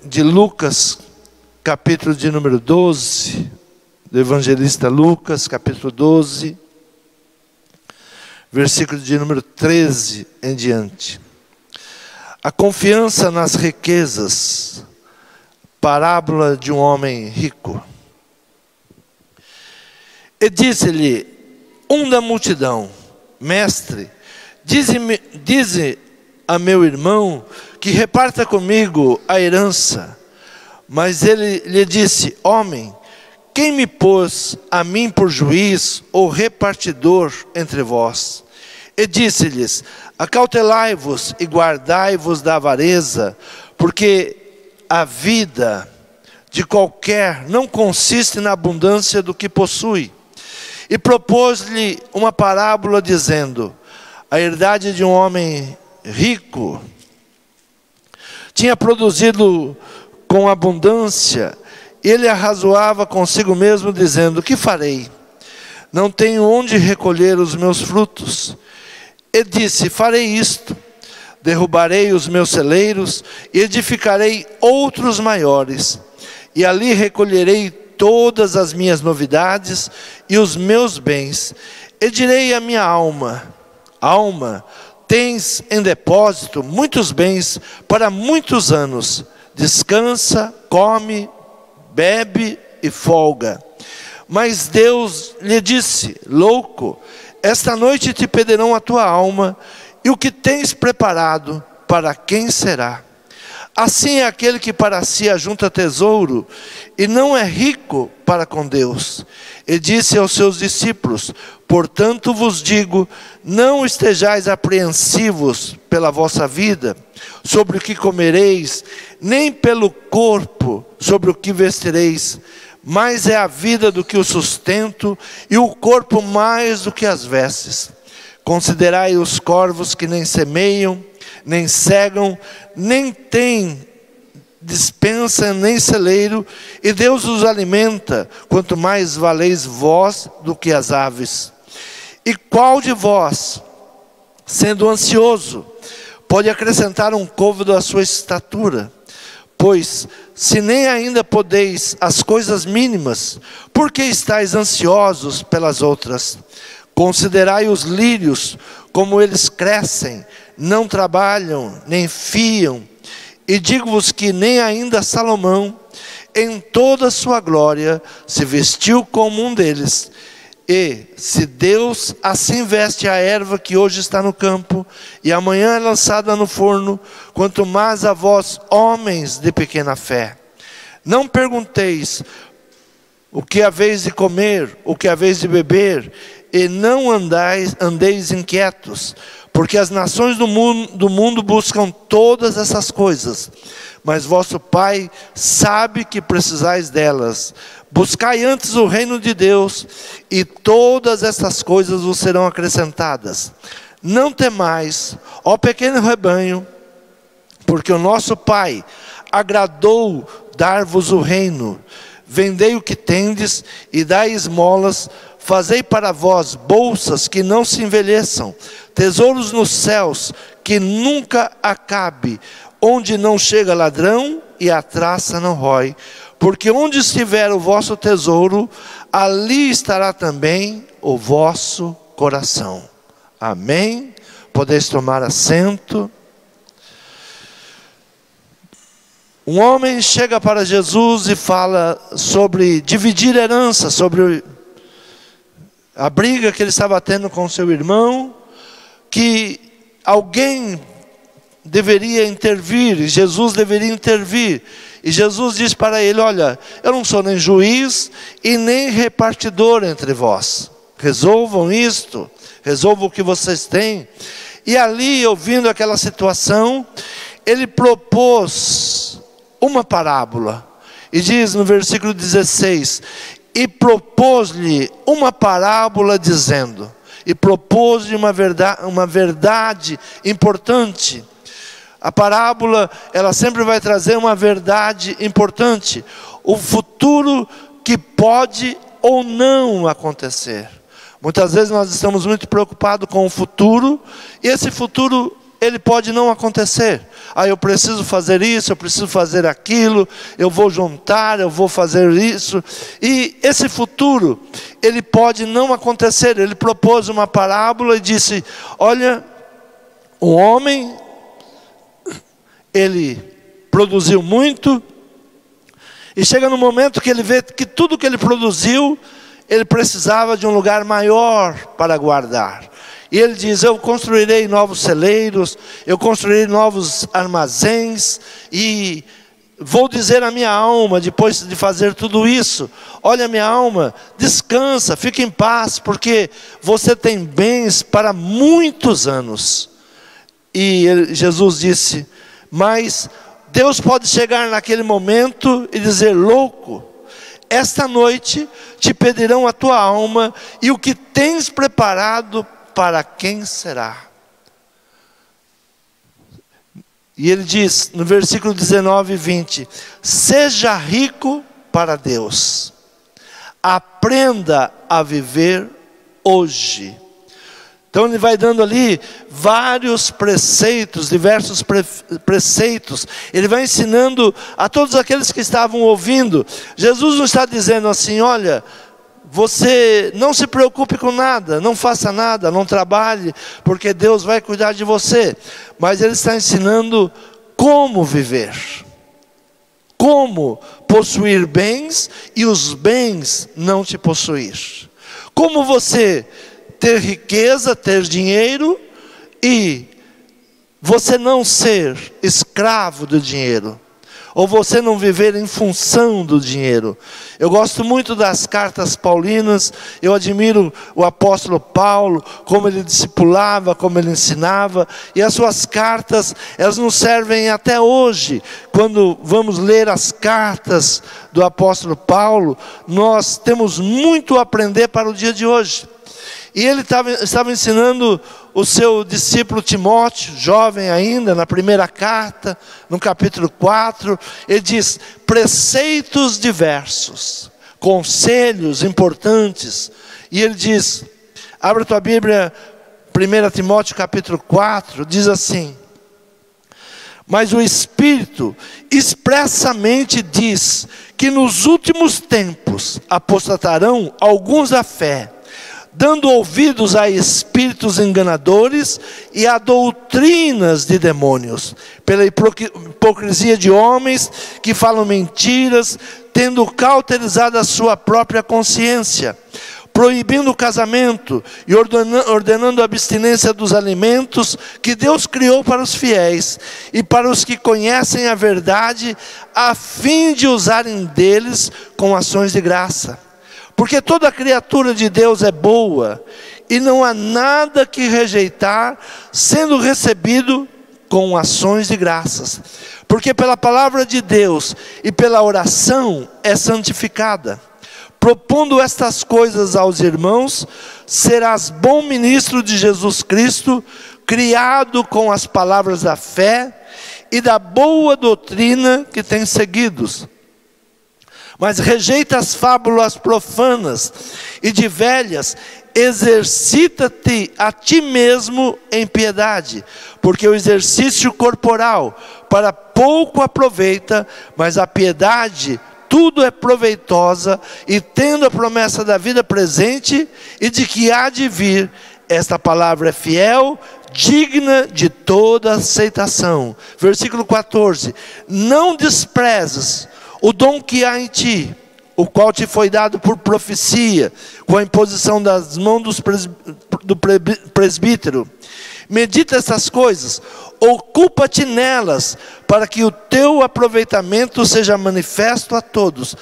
De Lucas, capítulo de número 12, do evangelista Lucas, capítulo 12, versículo de número 13 em diante. A confiança nas riquezas, parábola de um homem rico. E disse-lhe um da multidão: Mestre, dize a meu irmão que reparta comigo a herança. Mas ele lhe disse: Homem, quem me pôs a mim por juiz ou repartidor entre vós? E disse-lhes: Acautelai-vos e guardai-vos da avareza, porque a vida de qualquer não consiste na abundância do que possui. E propôs-lhe uma parábola dizendo: A herdade de um homem rico tinha produzido com abundância. Ele arrazoava consigo mesmo, dizendo: Que farei? Não tenho onde recolher os meus frutos. E disse: Farei isto: derrubarei os meus celeiros e edificarei outros maiores, e ali recolherei todas as minhas novidades e os meus bens. E direi à minha alma: Alma, tens em depósito muitos bens para muitos anos. Descansa, come, bebe e folga. Mas Deus lhe disse: Louco, esta noite te pedirão a tua alma, e o que tens preparado, para quem será? Assim é aquele que para si ajunta tesouro, e não é rico para com Deus. E disse aos seus discípulos: Portanto vos digo, não estejais apreensivos pela vossa vida, sobre o que comereis, nem pelo corpo, sobre o que vestireis. Mais é a vida do que o sustento, e o corpo mais do que as vestes. Considerai os corvos que nem semeiam, nem cegam, nem têm despensa, nem celeiro, e Deus os alimenta. Quanto mais valeis vós do que as aves. E qual de vós, sendo ansioso, pode acrescentar um côvado à sua estatura? Pois, se nem ainda podeis as coisas mínimas, por que estáis ansiosos pelas outras? Considerai os lírios, como eles crescem, não trabalham, nem fiam. E digo-vos que nem ainda Salomão, em toda a sua glória, se vestiu como um deles. E se Deus assim veste a erva que hoje está no campo, e amanhã é lançada no forno, quanto mais a vós, homens de pequena fé. Não pergunteis o que haveis de comer, o que haveis de beber, e não andeis inquietos, porque as nações do mundo buscam todas essas coisas, mas vosso Pai sabe que precisais delas. Buscai antes o reino de Deus, e todas essas coisas vos serão acrescentadas. Não temais, ó pequeno rebanho, porque o nosso Pai agradou dar-vos o reino. Vendei o que tendes e dai esmolas. Fazei para vós bolsas que não se envelheçam, tesouros nos céus que nunca acabe, onde não chega ladrão e a traça não rói. Porque onde estiver o vosso tesouro, ali estará também o vosso coração. Amém? Podeis tomar assento. Um homem chega para Jesus e fala sobre dividir herança, sobre a briga que ele estava tendo com seu irmão, que alguém deveria intervir, e Jesus deveria intervir. E Jesus diz para ele: Olha, eu não sou nem juiz e nem repartidor entre vós. Resolvam isto, resolvam o que vocês têm. E ali, ouvindo aquela situação, ele propôs uma parábola. E diz no versículo 16: E propôs-lhe uma parábola dizendo, e propôs-lhe uma verdade importante. A parábola, ela sempre vai trazer uma verdade importante. O futuro que pode ou não acontecer. Muitas vezes nós estamos muito preocupados com o futuro, e esse futuro ele pode não acontecer. Eu preciso fazer isso, eu preciso fazer aquilo, eu vou juntar, eu vou fazer isso. E esse futuro, ele pode não acontecer. Ele propôs uma parábola e disse: olha, o homem, ele produziu muito, e chega no momento que ele vê que tudo que ele produziu, ele precisava de um lugar maior para guardar. E ele diz: eu construirei novos celeiros, eu construirei novos armazéns, e vou dizer à minha alma, depois de fazer tudo isso: olha, minha alma, descansa, fique em paz, porque você tem bens para muitos anos. E Jesus disse: mas Deus pode chegar naquele momento e dizer: louco, esta noite te pedirão a tua alma, e o que tens preparado, para quem será? E ele diz no versículo 19 e 20: seja rico para Deus, aprenda a viver hoje. Então ele vai dando ali vários preceitos, diversos preceitos. Ele vai ensinando a todos aqueles que estavam ouvindo. Jesus não está dizendo assim: olha, você não se preocupe com nada, não faça nada, não trabalhe, porque Deus vai cuidar de você. Mas ele está ensinando como viver, como possuir bens e os bens não te possuir. Como você ter riqueza, ter dinheiro e você não ser escravo do dinheiro, ou você não viver em função do dinheiro. Eu gosto muito das cartas paulinas, eu admiro o apóstolo Paulo, como ele discipulava, como ele ensinava, e as suas cartas, elas nos servem até hoje. Quando vamos ler as cartas do apóstolo Paulo, nós temos muito a aprender para o dia de hoje. E ele estava ensinando o seu discípulo Timóteo, jovem ainda, na primeira carta, no capítulo 4, ele diz: preceitos diversos, conselhos importantes. E ele diz, abre a tua Bíblia, 1 Timóteo capítulo 4, diz assim: mas o Espírito expressamente diz que nos últimos tempos apostatarão alguns da fé, dando ouvidos a espíritos enganadores e a doutrinas de demônios, pela hipocrisia de homens que falam mentiras, tendo cauterizado a sua própria consciência, proibindo o casamento e ordenando a abstinência dos alimentos que Deus criou para os fiéis e para os que conhecem a verdade, a fim de usarem deles com ações de graça. Porque toda criatura de Deus é boa, e não há nada que rejeitar, sendo recebido com ações de graças. Porque pela palavra de Deus e pela oração é santificada. Propondo estas coisas aos irmãos, serás bom ministro de Jesus Cristo, criado com as palavras da fé e da boa doutrina que tens seguidos. Mas rejeita as fábulas profanas e de velhas, exercita-te a ti mesmo em piedade, porque o exercício corporal para pouco aproveita, mas a piedade tudo é proveitosa, e tendo a promessa da vida presente e de que há de vir, esta palavra é fiel, digna de toda aceitação. Versículo 14: não desprezes o dom que há em ti, o qual te foi dado por profecia, com a imposição das mãos do presbítero. Medita essas coisas, ocupa-te nelas, para que o teu aproveitamento seja manifesto a todos.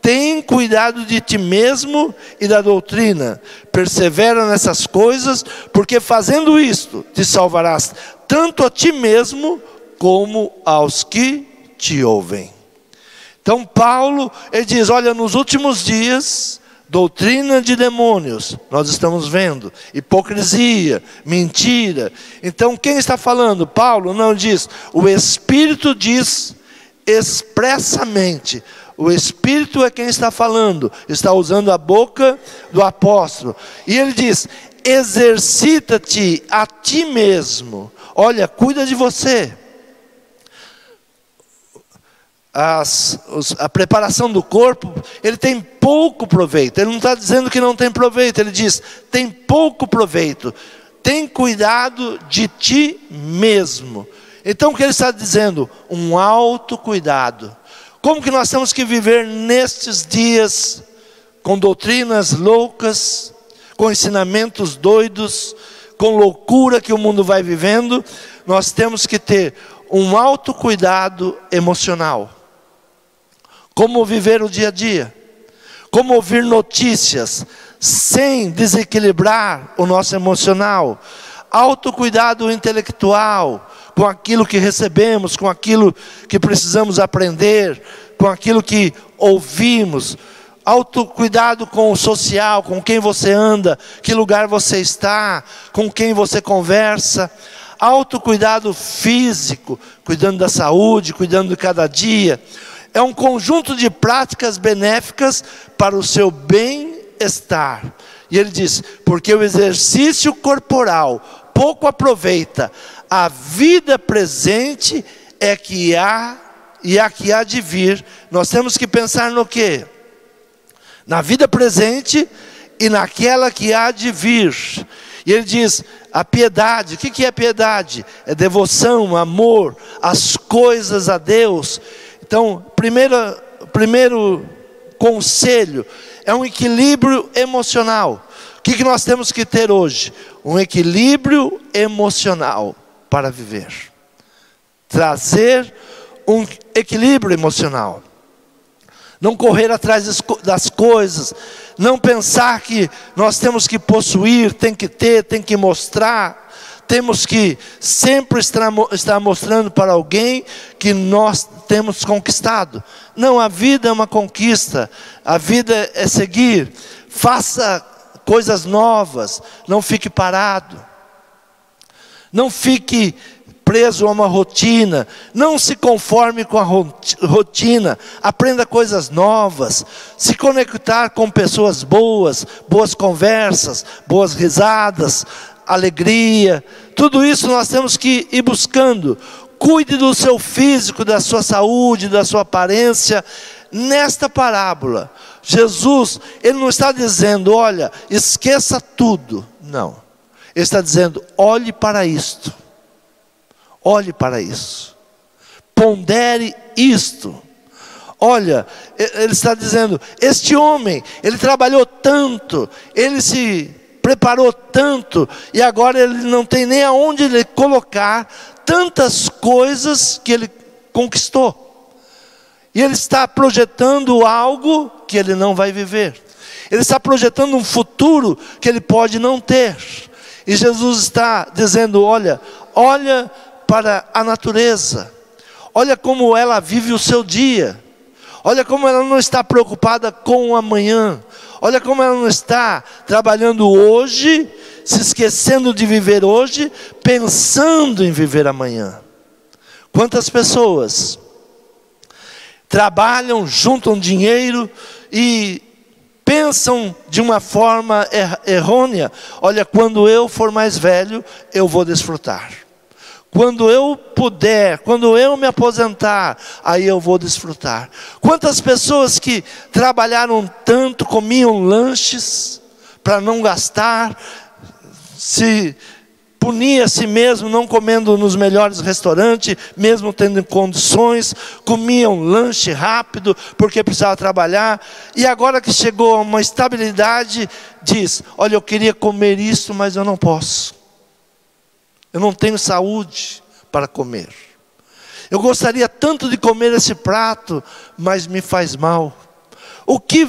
Tem cuidado de ti mesmo e da doutrina. Persevera nessas coisas, porque fazendo isto, te salvarás tanto a ti mesmo, como aos que te ouvem. Então Paulo, ele diz, olha, nos últimos dias, doutrina de demônios, nós estamos vendo, hipocrisia, mentira. Então quem está falando? Paulo? Não, diz, o Espírito diz expressamente, o Espírito é quem está falando, está usando a boca do apóstolo. E ele diz, exercita-te a ti mesmo. Olha, cuida de você. A preparação do corpo, ele tem pouco proveito. Ele não está dizendo que não tem proveito, ele diz, tem pouco proveito. Tem cuidado de ti mesmo. Então o que ele está dizendo? Um autocuidado. Como que nós temos que viver nestes dias, com doutrinas loucas, com ensinamentos doidos, com loucura que o mundo vai vivendo? Nós temos que ter um autocuidado emocional. Como viver o dia a dia, como ouvir notícias sem desequilibrar o nosso emocional, autocuidado intelectual, com aquilo que recebemos, com aquilo que precisamos aprender, com aquilo que ouvimos, autocuidado com o social, com quem você anda, que lugar você está, com quem você conversa, autocuidado físico, cuidando da saúde, cuidando de cada dia. É um conjunto de práticas benéficas para o seu bem-estar. E ele diz, porque o exercício corporal pouco aproveita, a vida presente é que há e a que há de vir. Nós temos que pensar no quê? Na vida presente e naquela que há de vir. E ele diz, a piedade, o que é piedade? É devoção, amor, as coisas a Deus. Então, primeiro conselho é um equilíbrio emocional. O que nós temos que ter hoje? Um equilíbrio emocional para viver. Trazer um equilíbrio emocional. Não correr atrás das coisas. Não pensar que nós temos que possuir, tem que ter, tem que mostrar. Temos que sempre estar mostrando para alguém que nós temos conquistado. Não, a vida é uma conquista. A vida é seguir. Faça coisas novas. Não fique parado. Não fique preso a uma rotina. Não se conforme com a rotina. Aprenda coisas novas. Se conectar com pessoas boas. Boas conversas. Boas risadas. Alegria, tudo isso nós temos que ir buscando. Cuide do seu físico, da sua saúde, da sua aparência. Nesta parábola, Jesus, ele não está dizendo, olha, esqueça tudo. Não, ele está dizendo, olhe para isto. Olhe para isso. Pondere isto. Olha, ele está dizendo, este homem, ele trabalhou tanto, ele se preparou tanto, e agora ele não tem nem aonde ele colocar tantas coisas que ele conquistou. E ele está projetando algo que ele não vai viver. Ele está projetando um futuro que ele pode não ter. E Jesus está dizendo, olha para a natureza. Olha como ela vive o seu dia. Olha como ela não está preocupada com o amanhã. Olha como ela não está trabalhando hoje, se esquecendo de viver hoje, pensando em viver amanhã. Quantas pessoas trabalham, juntam dinheiro e pensam de uma forma errônea. Olha, quando eu for mais velho, eu vou desfrutar. Quando eu puder, quando eu me aposentar, aí eu vou desfrutar. Quantas pessoas que trabalharam tanto, comiam lanches para não gastar, se punia a si mesmo não comendo nos melhores restaurantes, mesmo tendo condições, comiam lanche rápido porque precisava trabalhar, e agora que chegou a uma estabilidade, diz, olha, eu queria comer isso, mas eu não posso. Eu não tenho saúde para comer. Eu gostaria tanto de comer esse prato, mas me faz mal. O que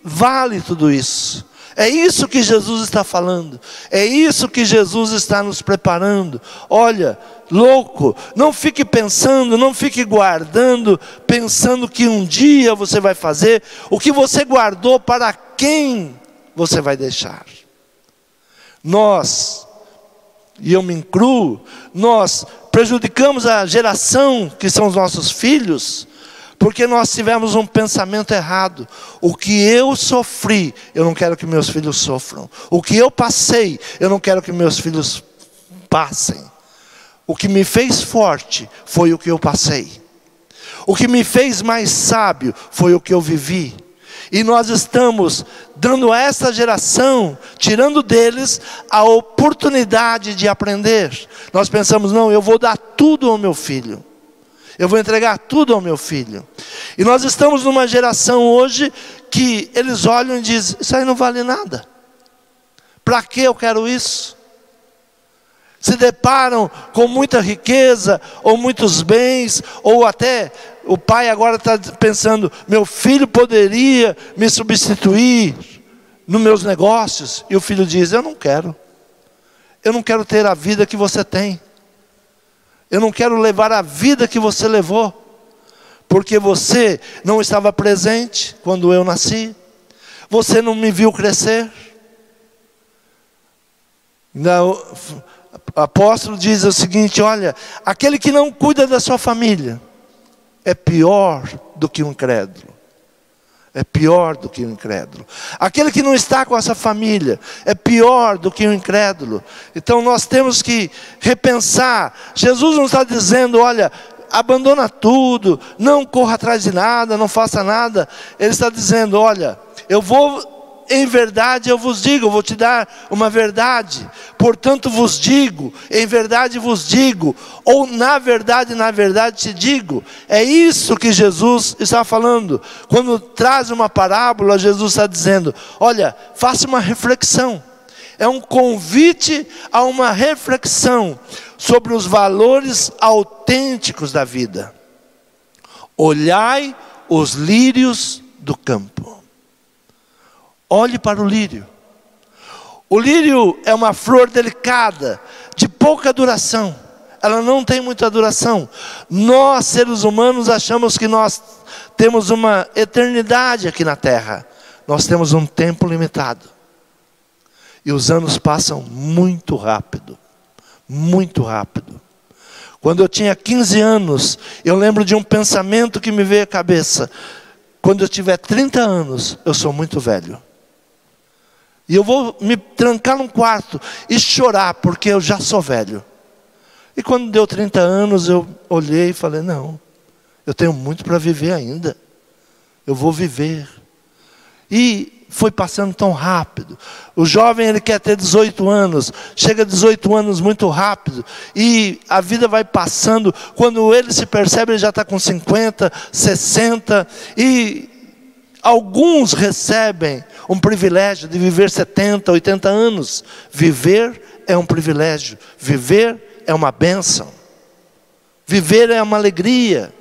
vale tudo isso? É isso que Jesus está falando. É isso que Jesus está nos preparando. Olha, louco, não fique pensando, não fique guardando, pensando que um dia você vai fazer. O que você guardou, para quem você vai deixar? Nós, e eu me incluo, nós prejudicamos a geração que são os nossos filhos, Porque nós tivemos um pensamento errado. O que eu sofri, eu não quero que meus filhos sofram. O que eu passei, eu não quero que meus filhos passem. O que me fez forte foi o que eu passei. O que me fez mais sábio foi o que eu vivi. E nós estamos dando a essa geração, tirando deles a oportunidade de aprender. Nós pensamos, não, eu vou dar tudo ao meu filho. Eu vou entregar tudo ao meu filho. E nós estamos numa geração hoje que eles olham e dizem, isso aí não vale nada. Para que eu quero isso? Se deparam com muita riqueza, ou muitos bens, ou até o pai agora está pensando, meu filho poderia me substituir nos meus negócios. E o filho diz, eu não quero. Eu não quero ter a vida que você tem. Eu não quero levar a vida que você levou, porque você não estava presente quando eu nasci, você não me viu crescer. O apóstolo diz o seguinte, olha, aquele que não cuida da sua família, é pior do que um incrédulo. É pior do que um incrédulo. Aquele que não está com essa família é pior do que um incrédulo. Então nós temos que repensar. Jesus não está dizendo, olha, abandona tudo, não corra atrás de nada, não faça nada. Ele está dizendo, olha, eu vou, em verdade eu vos digo, eu vou te dar uma verdade. Portanto vos digo, em verdade vos digo, ou na verdade te digo. É isso que Jesus está falando. Quando traz uma parábola, Jesus está dizendo, olha, faça uma reflexão. É um convite a uma reflexão sobre os valores autênticos da vida. Olhai os lírios do campo. Olhe para o lírio. O lírio é uma flor delicada, de pouca duração. Ela não tem muita duração. Nós, seres humanos, achamos que nós temos uma eternidade aqui na terra. Nós temos um tempo limitado. E os anos passam muito rápido. Muito rápido. Quando eu tinha 15 anos, eu lembro de um pensamento que me veio à cabeça. Quando eu tiver 30 anos, eu sou muito velho. E eu vou me trancar num quarto e chorar, porque eu já sou velho. E quando deu 30 anos, eu olhei e falei, não, eu tenho muito para viver ainda. Eu vou viver. E foi passando tão rápido. O jovem, ele quer ter 18 anos. Chega a 18 anos muito rápido. E a vida vai passando. Quando ele se percebe, ele já está com 50, 60. E alguns recebem um privilégio de viver 70, 80 anos. Viver é um privilégio. Viver é uma bênção. Viver é uma alegria.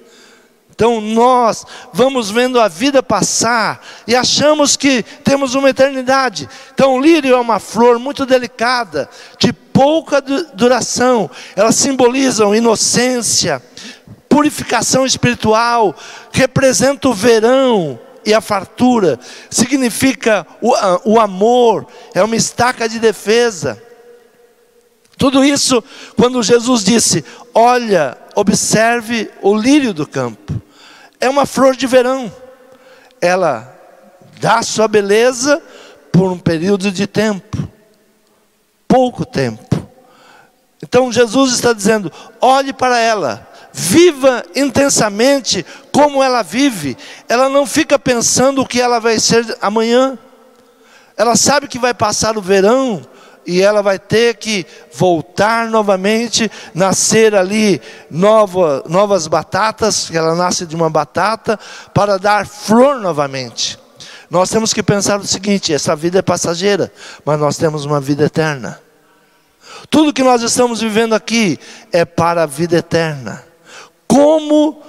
Então nós vamos vendo a vida passar e achamos que temos uma eternidade. Então o lírio é uma flor muito delicada, de pouca duração. Elas simbolizam inocência, purificação espiritual, representa o verão e a fartura. Significa o amor, é uma estaca de defesa. Tudo isso quando Jesus disse, olha, observe o lírio do campo. É uma flor de verão. Ela dá sua beleza por um período de tempo. Pouco tempo. Então Jesus está dizendo, olhe para ela. Viva intensamente como ela vive. Ela não fica pensando o que ela vai ser amanhã. Ela sabe que vai passar o verão. E ela vai ter que voltar novamente, nascer ali novas batatas, que ela nasce de uma batata, para dar flor novamente. Nós temos que pensar o seguinte, essa vida é passageira, mas nós temos uma vida eterna. Tudo que nós estamos vivendo aqui é para a vida eterna. Como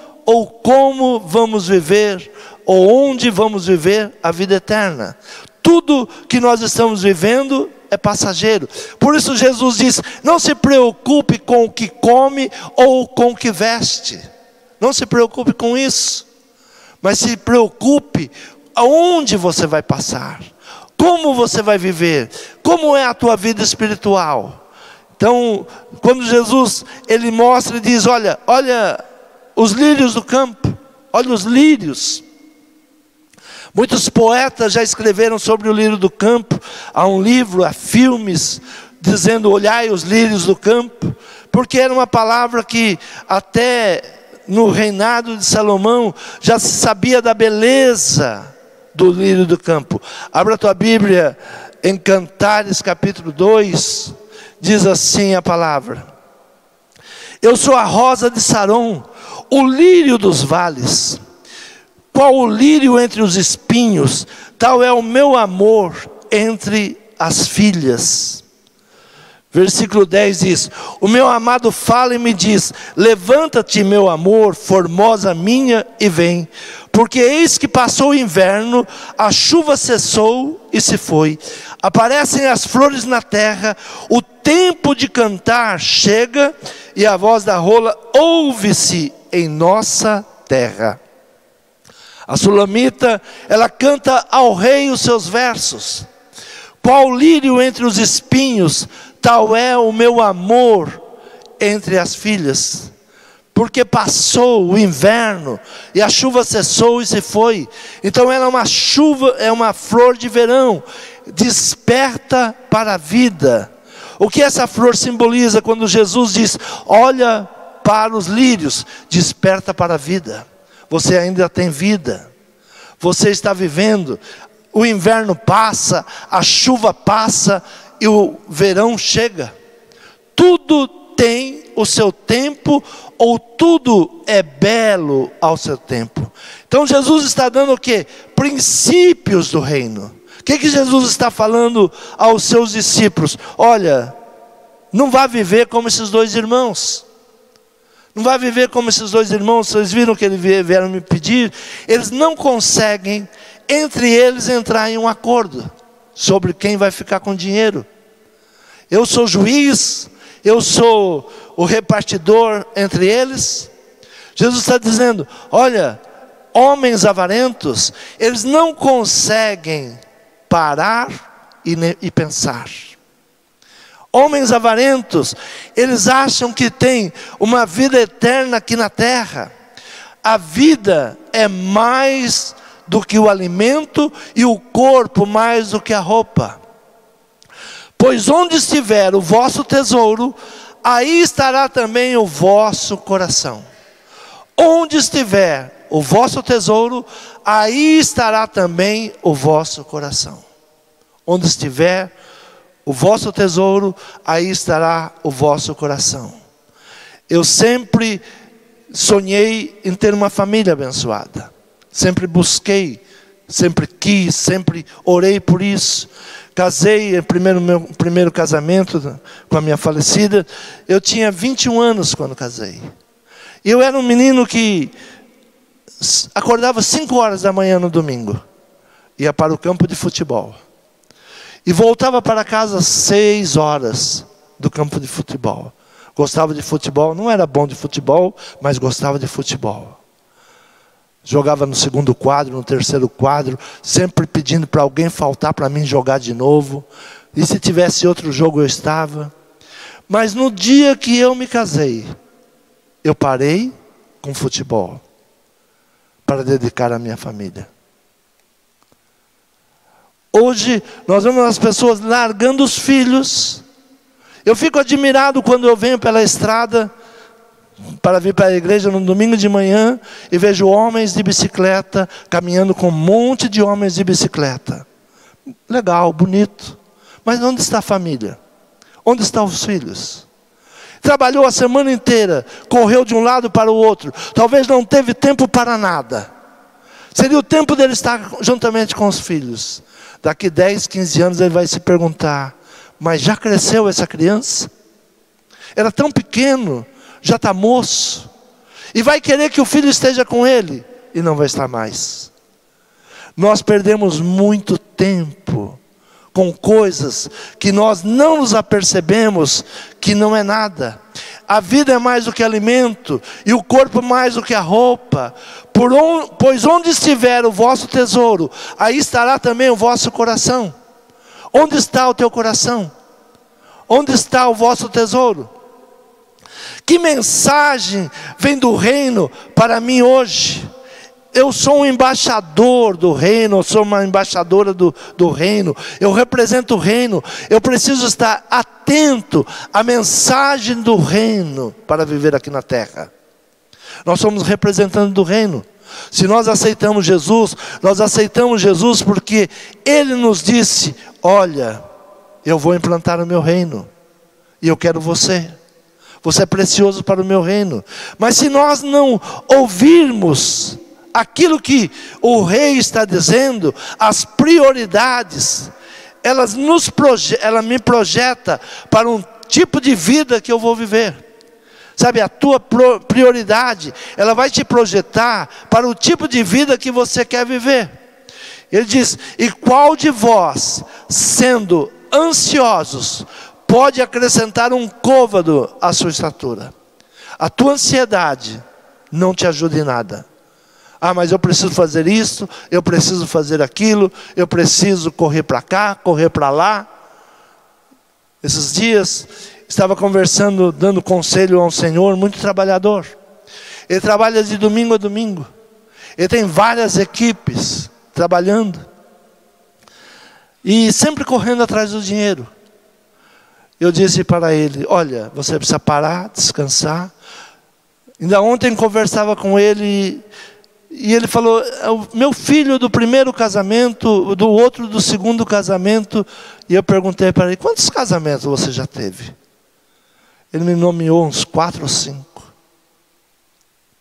vamos viver, ou onde vamos viver a vida eterna? Tudo que nós estamos vivendo é passageiro. Por isso Jesus diz, não se preocupe com o que come ou com o que veste. Não se preocupe com isso. Mas se preocupe aonde você vai passar. Como você vai viver. Como é a tua vida espiritual. Então, quando Jesus, ele mostra e diz, olha os lírios do campo. olha os lírios. Muitos poetas já escreveram sobre o lírio do campo. Há um livro, há filmes, dizendo olhai os lírios do campo. Porque era uma palavra que até no reinado de Salomão já se sabia da beleza do lírio do campo. Abra a tua Bíblia em Cantares capítulo 2, diz assim a palavra: eu sou a rosa de Saron, o lírio dos vales. Qual o lírio entre os espinhos, tal é o meu amor entre as filhas. Versículo 10 diz: o meu amado fala e me diz, levanta-te meu amor, formosa minha, e vem. Porque eis que passou o inverno, a chuva cessou e se foi. Aparecem as flores na terra, o tempo de cantar chega, e a voz da rola ouve-se em nossa terra. A sulamita, ela canta ao rei os seus versos. Qual lírio entre os espinhos, tal é o meu amor entre as filhas. Porque passou o inverno e a chuva cessou e se foi. Então ela é uma chuva, é uma flor de verão, desperta para a vida. O que essa flor simboliza quando Jesus diz, olha para os lírios, desperta para a vida. Você ainda tem vida, você está vivendo, o inverno passa, a chuva passa e o verão chega. Tudo tem o seu tempo, ou tudo é belo ao seu tempo. Então Jesus está dando o quê? Princípios do reino. O que Jesus está falando aos seus discípulos? Olha, não vá viver como esses dois irmãos. Não vai viver como esses dois irmãos. Vocês viram que eles vieram me pedir? Eles não conseguem, entre eles, entrar em um acordo sobre quem vai ficar com dinheiro. Eu sou juiz, eu sou o repartidor entre eles. Jesus está dizendo, olha, homens avarentos, eles não conseguem parar e pensar. Homens avarentos, eles acham que tem uma vida eterna aqui na terra. A vida é mais do que o alimento e o corpo mais do que a roupa. Pois onde estiver o vosso tesouro, aí estará também o vosso coração. Onde estiver o vosso tesouro, aí estará também o vosso coração. Onde estiver o vosso tesouro, aí estará o vosso coração. Eu sempre sonhei em ter uma família abençoada. Sempre busquei, sempre quis, sempre orei por isso. Casei, meu primeiro casamento com a minha falecida, eu tinha 21 anos quando casei. Eu era um menino que acordava 5 horas da manhã no domingo, ia para o campo de futebol. E voltava para casa às 6 horas do campo de futebol. Gostava de futebol, não era bom de futebol, mas gostava de futebol. Jogava no segundo quadro, no terceiro quadro, sempre pedindo para alguém faltar para mim jogar de novo. E se tivesse outro jogo eu estava. Mas no dia que eu me casei, eu parei com futebol para dedicar à minha família. Hoje nós vemos as pessoas largando os filhos. Eu fico admirado quando eu venho pela estrada para vir para a igreja no domingo de manhã e vejo homens de bicicleta caminhando com um monte de homens de bicicleta. Legal, bonito. Mas onde está a família? Onde estão os filhos? Trabalhou a semana inteira, correu de um lado para o outro, talvez não teve tempo para nada. Seria o tempo dele estar juntamente com os filhos. Daqui 10, 15 anos ele vai se perguntar, mas já cresceu essa criança? Era tão pequeno, já está moço. E vai querer que o filho esteja com ele, e não vai estar mais. Nós perdemos muito tempo com coisas que nós não nos apercebemos que não é nada. A vida é mais do que alimento, e o corpo mais do que a roupa. Pois onde estiver o vosso tesouro, aí estará também o vosso coração. Onde está o teu coração? Onde está o vosso tesouro? Que mensagem vem do reino para mim hoje? eu sou um embaixador do reino, eu sou uma embaixadora do reino, eu represento o reino, eu preciso estar atento à mensagem do reino para viver aqui na terra. Nós somos representantes do reino. Se nós aceitamos Jesus porque Ele nos disse: olha, eu vou implantar o meu reino, e eu quero você. Você é precioso para o meu reino. Mas se nós não ouvirmos aquilo que o rei está dizendo, as prioridades, ela me projeta para um tipo de vida que eu vou viver. Sabe, a tua prioridade, ela vai te projetar para o tipo de vida que você quer viver. Ele diz: e qual de vós, sendo ansiosos, pode acrescentar um côvado à sua estatura? A tua ansiedade não te ajuda em nada. Ah, mas eu preciso fazer isso, eu preciso fazer aquilo, eu preciso correr para cá, correr para lá. Esses dias, estava conversando, dando conselho a um senhor muito trabalhador. Ele trabalha de domingo a domingo. Ele tem várias equipes trabalhando. E sempre correndo atrás do dinheiro. Eu disse para ele: olha, você precisa parar, descansar. Ainda ontem conversava com ele e ele falou: o meu filho do primeiro casamento, do outro do segundo casamento. E eu perguntei para ele: quantos casamentos você já teve? Ele me nomeou uns 4 ou 5.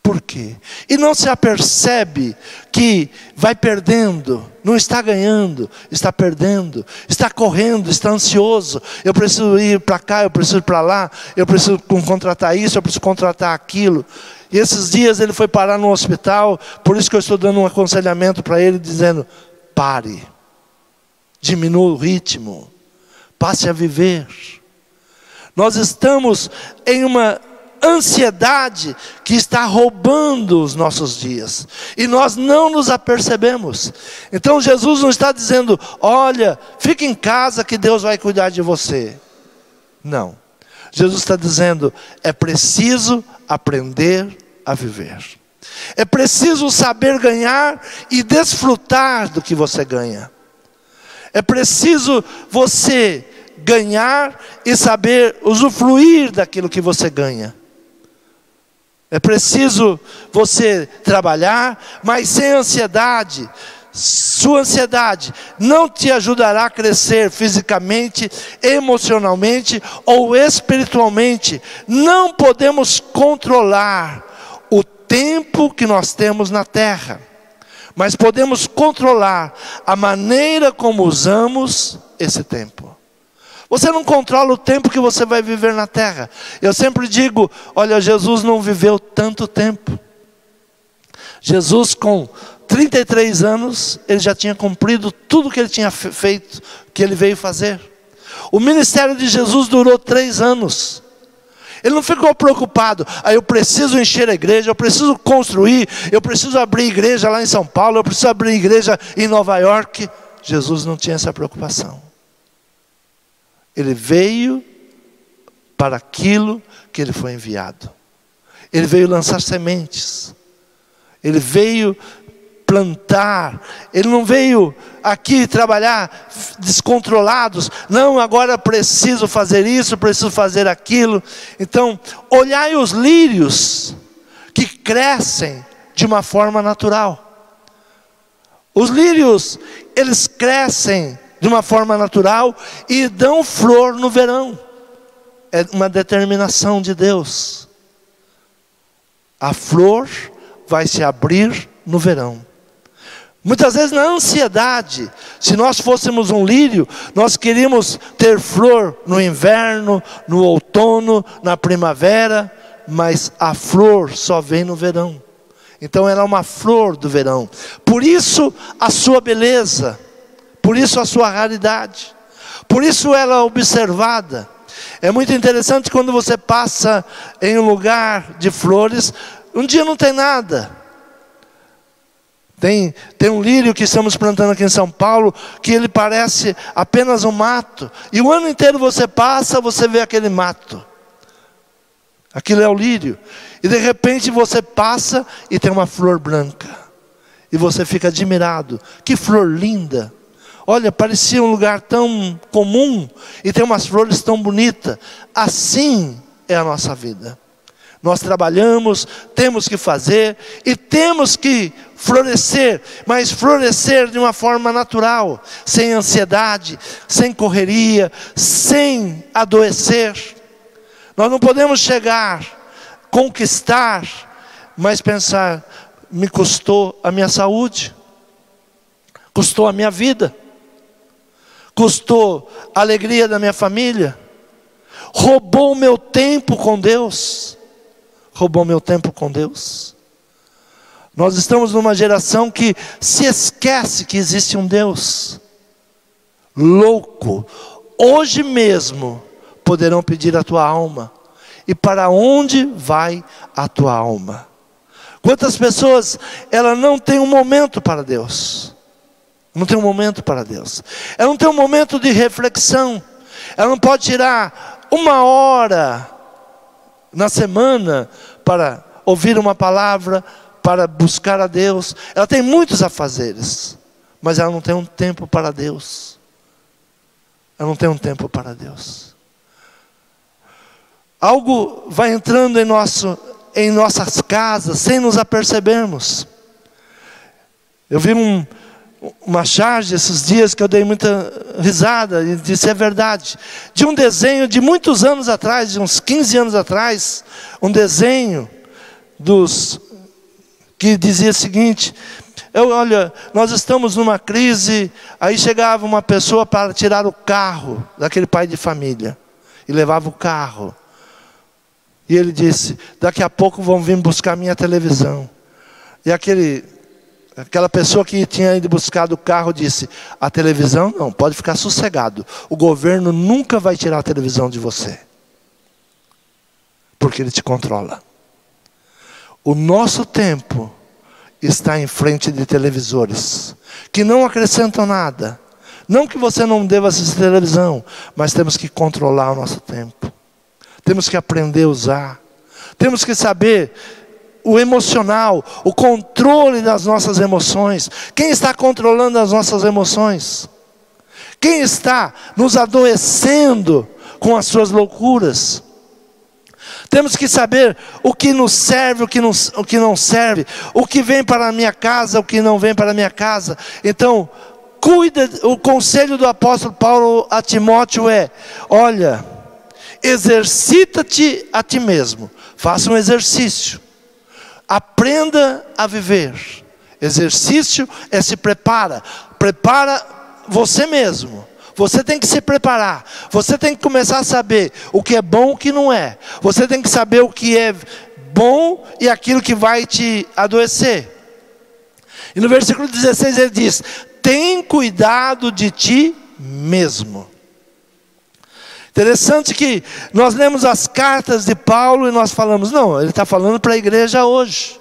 Por quê? E não se apercebe que vai perdendo, não está ganhando, está perdendo, está correndo, está ansioso. Eu preciso ir para cá, eu preciso ir para lá, eu preciso contratar isso, eu preciso contratar aquilo. E esses dias ele foi parar no hospital, por isso que eu estou dando um aconselhamento para ele, dizendo: pare, diminua o ritmo, passe a viver. Nós estamos em uma ansiedade que está roubando os nossos dias, e nós não nos apercebemos. Então Jesus não está dizendo: olha, fique em casa que Deus vai cuidar de você. Não. Jesus está dizendo: é preciso aprender a viver. É preciso saber ganhar e desfrutar do que você ganha. É preciso você ganhar e saber usufruir daquilo que você ganha. É preciso você trabalhar, mas sem ansiedade. Sua ansiedade não te ajudará a crescer fisicamente, emocionalmente ou espiritualmente. Não podemos controlar o tempo que nós temos na terra, mas podemos controlar a maneira como usamos esse tempo. Você não controla o tempo que você vai viver na terra. Eu sempre digo: olha, Jesus não viveu tanto tempo. Jesus, com 33 anos, ele já tinha cumprido tudo que ele tinha feito, que ele veio fazer. O ministério de Jesus durou 3 anos. Ele não ficou preocupado: eu preciso encher a igreja, eu preciso construir, eu preciso abrir igreja lá em São Paulo, eu preciso abrir igreja em Nova York. Jesus não tinha essa preocupação. Ele veio para aquilo que ele foi enviado. Ele veio lançar sementes. Ele veio plantar. Ele não veio aqui trabalhar descontrolados. Não, agora preciso fazer isso, preciso fazer aquilo. Então, olhai os lírios que crescem de uma forma natural. Os lírios, eles crescem de uma forma natural e dão flor no verão. É uma determinação de Deus. A flor vai se abrir no verão. Muitas vezes na ansiedade, se nós fôssemos um lírio, nós queríamos ter flor no inverno, no outono, na primavera, mas a flor só vem no verão. Então ela é uma flor do verão. Por isso a sua beleza, por isso a sua raridade, por isso ela é observada. É muito interessante quando você passa em um lugar de flores, um dia não tem nada. Tem um lírio que estamos plantando aqui em São Paulo, que ele parece apenas um mato. E o ano inteiro você passa, você vê aquele mato. Aquilo é o lírio. E de repente você passa e tem uma flor branca. e você fica admirado. Que flor linda! Olha, parecia um lugar tão comum e tem umas flores tão bonitas. Assim é a nossa vida. Nós trabalhamos, temos que fazer e temos que florescer, mas florescer de uma forma natural, sem ansiedade, sem correria, sem adoecer. Nós não podemos chegar, conquistar, mas pensar: me custou a minha saúde, custou a minha vida, custou a alegria da minha família, roubou o meu tempo com Deus. Roubou meu tempo com Deus. Nós estamos numa geração que se esquece que existe um Deus. Louco. Hoje mesmo poderão pedir a tua alma. E para onde vai a tua alma? Quantas pessoas, ela não tem um momento para Deus. Não tem um momento para Deus. Ela não tem um momento de reflexão. Ela não pode tirar 1 hora na semana para ouvir uma palavra, para buscar a Deus. Ela tem muitos afazeres, mas ela não tem um tempo para Deus. Ela não tem um tempo para Deus. Algo vai entrando em nossas casas sem nos apercebermos. Eu vi uma charge esses dias que eu dei muita risada e disse: é verdade. De um desenho de muitos anos atrás, de uns 15 anos atrás, um desenho que dizia o seguinte: olha, nós estamos numa crise. Aí chegava uma pessoa para tirar o carro daquele pai de família e levava o carro. E ele disse: daqui a pouco vão vir buscar minha televisão. E aquela pessoa que tinha ido buscar o carro disse: a televisão não, pode ficar sossegado. O governo nunca vai tirar a televisão de você, porque ele te controla. O nosso tempo está em frente de televisores que não acrescentam nada. Não que você não deva assistir televisão, mas temos que controlar o nosso tempo. Temos que aprender a usar. Temos que saber o emocional, o controle das nossas emoções. Quem está controlando as nossas emoções? Quem está nos adoecendo com as suas loucuras? Temos que saber o que nos serve, o que não serve, o que vem para a minha casa, o que não vem para a minha casa. Então, o conselho do apóstolo Paulo a Timóteo é: olha, exercita-te a ti mesmo, faça um exercício. Aprenda a viver. Exercício é se prepara você mesmo. Você tem que se preparar. Você tem que começar a saber o que é bom e o que não é. Você tem que saber o que é bom e aquilo que vai te adoecer. E no versículo 16 ele diz: tem cuidado de ti mesmo. Interessante que nós lemos as cartas de Paulo e nós falamos: não, ele está falando para a igreja hoje.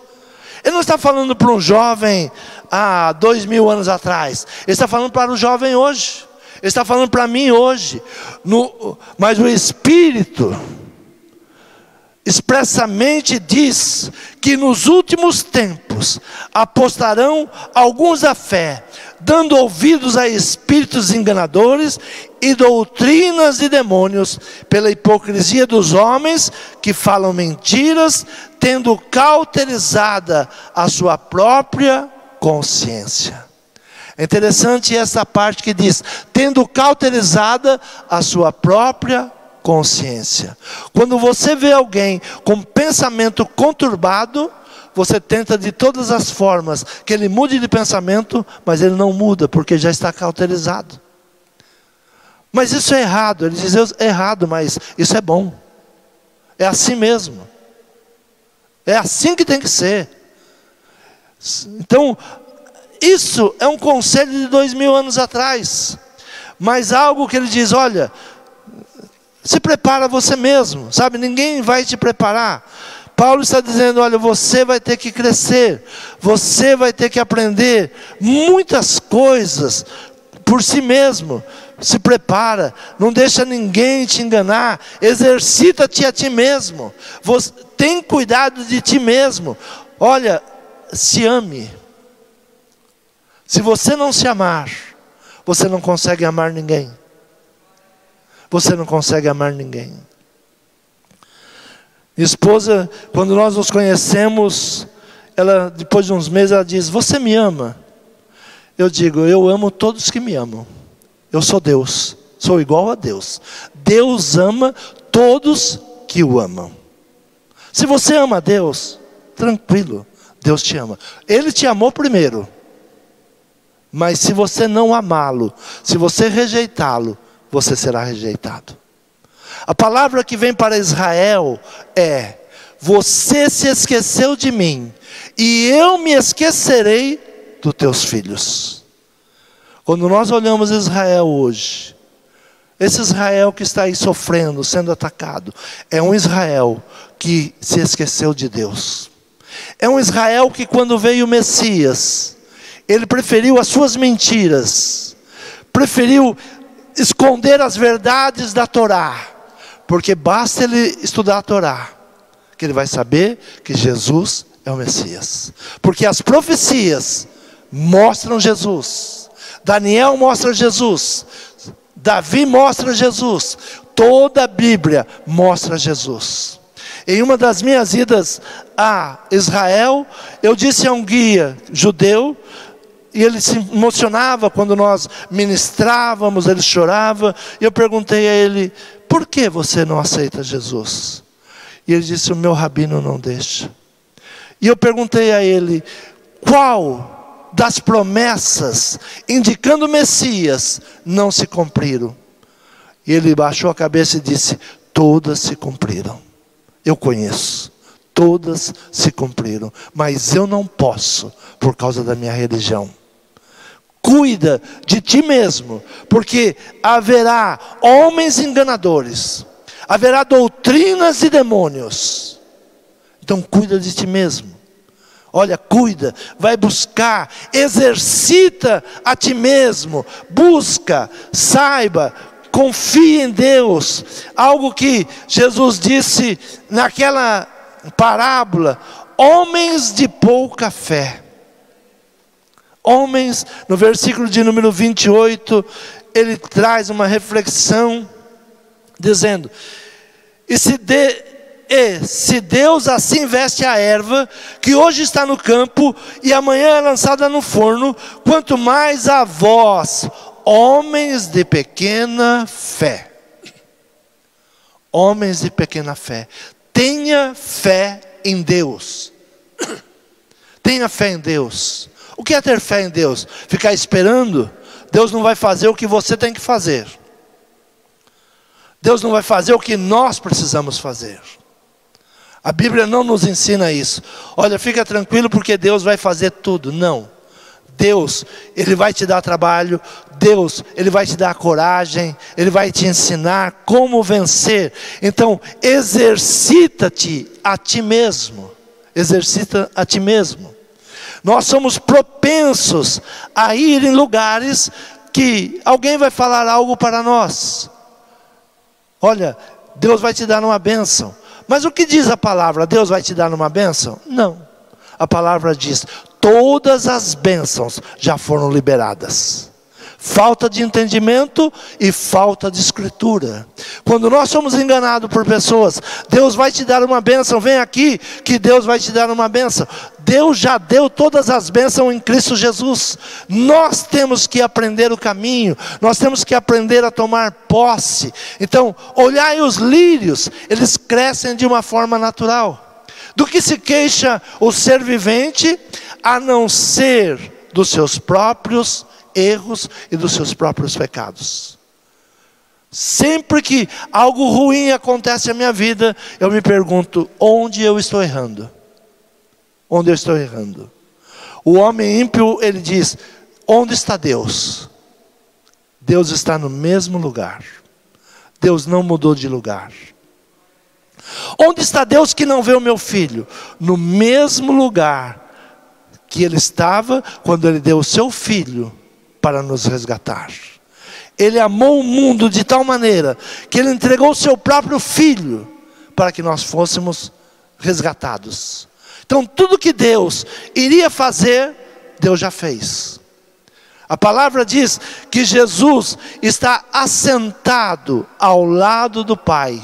Ele não está falando para um jovem há 2000 anos atrás. Ele está falando para o jovem hoje. Ele está falando para mim hoje. Mas o Espírito expressamente diz que nos últimos tempos apostarão alguns da fé, dando ouvidos a espíritos enganadores e doutrinas de demônios, pela hipocrisia dos homens que falam mentiras, tendo cauterizada a sua própria consciência. É interessante essa parte que diz: tendo cauterizada a sua própria consciência. Quando você vê alguém com pensamento conturbado, você tenta de todas as formas que ele mude de pensamento, mas ele não muda, porque já está cauterizado. Mas isso é errado. Ele diz: é errado, mas isso é bom. É assim mesmo. É assim que tem que ser. Então, isso é um conselho de 2000 anos atrás. Mas algo que ele diz: olha, se prepara você mesmo, sabe? Ninguém vai te preparar. Paulo está dizendo: olha, você vai ter que crescer. Você vai ter que aprender muitas coisas por si mesmo. Se prepara, não deixa ninguém te enganar. Exercita-te a ti mesmo. Tem cuidado de ti mesmo. Olha, se ame. Se você não se amar, você não consegue amar ninguém. Você não consegue amar ninguém. Minha esposa, quando nós nos conhecemos, ela, depois de uns meses, ela diz: você me ama? Eu digo: eu amo todos que me amam. Eu sou Deus, sou igual a Deus. Deus ama todos que o amam. Se você ama a Deus, tranquilo, Deus te ama. Ele te amou primeiro. Mas se você não amá-lo, se você rejeitá-lo, você será rejeitado. A palavra que vem para Israel é: você se esqueceu de mim, e eu me esquecerei dos teus filhos. Quando nós olhamos Israel hoje, esse Israel que está aí sofrendo, sendo atacado, é um Israel que se esqueceu de Deus. É um Israel que, quando veio o Messias, ele preferiu as suas mentiras, preferiu esconder as verdades da Torá, porque basta ele estudar a Torá, que ele vai saber que Jesus é o Messias. Porque as profecias mostram Jesus. Daniel mostra Jesus. Davi mostra Jesus. Toda a Bíblia mostra Jesus. Em uma das minhas idas a Israel, eu disse a um guia judeu, e ele se emocionava quando nós ministrávamos, ele chorava, e eu perguntei a ele: por que você não aceita Jesus? E ele disse: o meu rabino não deixa. E eu perguntei a ele: qual das promessas indicando o Messias não se cumpriram? E ele baixou a cabeça e disse: todas se cumpriram. Eu conheço, todas se cumpriram, mas eu não posso por causa da minha religião. Cuida de ti mesmo, porque haverá homens enganadores, haverá doutrinas e demônios. Então cuida de ti mesmo. Olha, cuida, vai buscar, exercita a ti mesmo, busca, saiba, confie em Deus. Algo que Jesus disse naquela parábola: homens de pouca fé. Homens, no versículo de número 28, ele traz uma reflexão, dizendo: se Deus assim veste a erva, que hoje está no campo, e amanhã é lançada no forno, quanto mais a vós, homens de pequena fé. Homens de pequena fé. Tenha fé em Deus. Tenha fé em Deus. O que é ter fé em Deus? Ficar esperando? Deus não vai fazer o que você tem que fazer. Deus não vai fazer o que nós precisamos fazer. A Bíblia não nos ensina isso. Olha, fica tranquilo porque Deus vai fazer tudo. Não. Deus, Ele vai te dar trabalho. Deus, Ele vai te dar coragem. Ele vai te ensinar como vencer. Então, exercita-te a ti mesmo. Exercita a ti mesmo. Nós somos propensos a ir em lugares que alguém vai falar algo para nós. Olha, Deus vai te dar uma bênção. Mas o que diz a palavra? Deus vai te dar uma bênção? Não. A palavra diz: todas as bênçãos já foram liberadas. Falta de entendimento e falta de escritura. Quando nós somos enganados por pessoas: Deus vai te dar uma bênção, vem aqui que Deus vai te dar uma bênção. Deus já deu todas as bênçãos em Cristo Jesus. Nós temos que aprender o caminho, nós temos que aprender a tomar posse. Então, olhai os lírios, eles crescem de uma forma natural. Do que se queixa o ser vivente, a não ser dos seus próprios erros e dos seus próprios pecados. Sempre que algo ruim acontece na minha vida, eu me pergunto: onde eu estou errando? Onde eu estou errando? O homem ímpio, ele diz: onde está Deus? Deus está no mesmo lugar. Deus não mudou de lugar. Onde está Deus que não vê o meu filho? No mesmo lugar que ele estava quando ele deu o seu filho para nos resgatar. Ele amou o mundo de tal maneira que ele entregou o seu próprio filho para que nós fôssemos resgatados. Então tudo que Deus iria fazer, Deus já fez. A palavra diz que Jesus está assentado ao lado do Pai.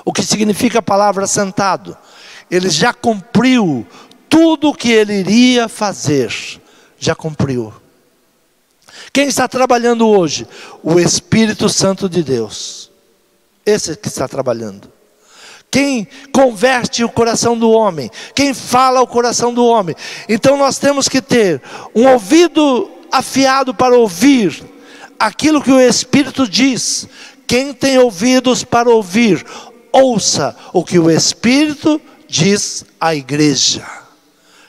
O que significa a palavra assentado? Ele já cumpriu tudo o que ele iria fazer. Já cumpriu. Quem está trabalhando hoje? O Espírito Santo de Deus. Esse que está trabalhando. Quem converte o coração do homem, quem fala o coração do homem. Então nós temos que ter um ouvido afiado para ouvir aquilo que o Espírito diz. Quem tem ouvidos para ouvir, ouça o que o Espírito diz à igreja.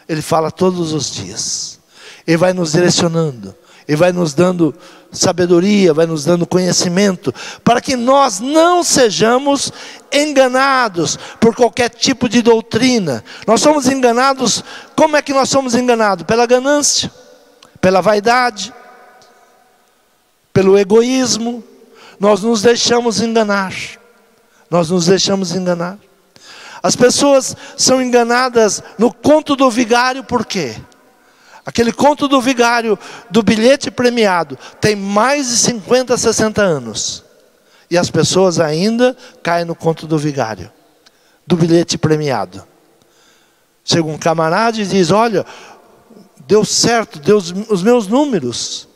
Ele fala todos os dias. Ele vai nos direcionando. Ele vai nos dando sabedoria, vai nos dando conhecimento, para que nós não sejamos enganados por qualquer tipo de doutrina. Nós somos enganados, como é que nós somos enganados? Pela ganância, pela vaidade, pelo egoísmo. Nós nos deixamos enganar. Nós nos deixamos enganar. As pessoas são enganadas no conto do vigário, por quê? Aquele conto do vigário, do bilhete premiado, tem mais de 50, 60 anos. E as pessoas ainda caem no conto do vigário, do bilhete premiado. Chega um camarada e diz, olha, deu certo, deu os meus números.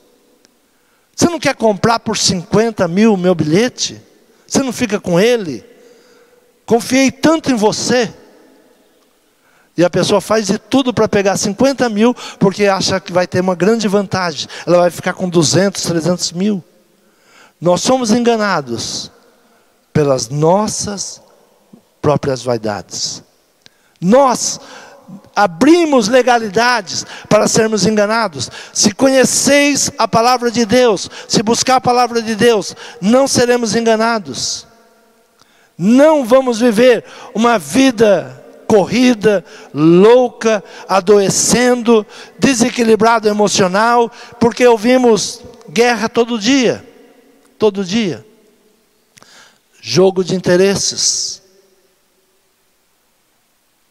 Você não quer comprar por 50 mil o meu bilhete? Você não fica com ele? Confiei tanto em você. E a pessoa faz de tudo para pegar 50 mil, porque acha que vai ter uma grande vantagem. Ela vai ficar com 200, 300 mil. Nós somos enganados pelas nossas próprias vaidades. Nós abrimos legalidades para sermos enganados. Se conheceis a palavra de Deus, se buscar a palavra de Deus, não seremos enganados. Não vamos viver uma vida corrida, louca, adoecendo, desequilibrado emocional, porque ouvimos guerra todo dia. Todo dia. Jogo de interesses.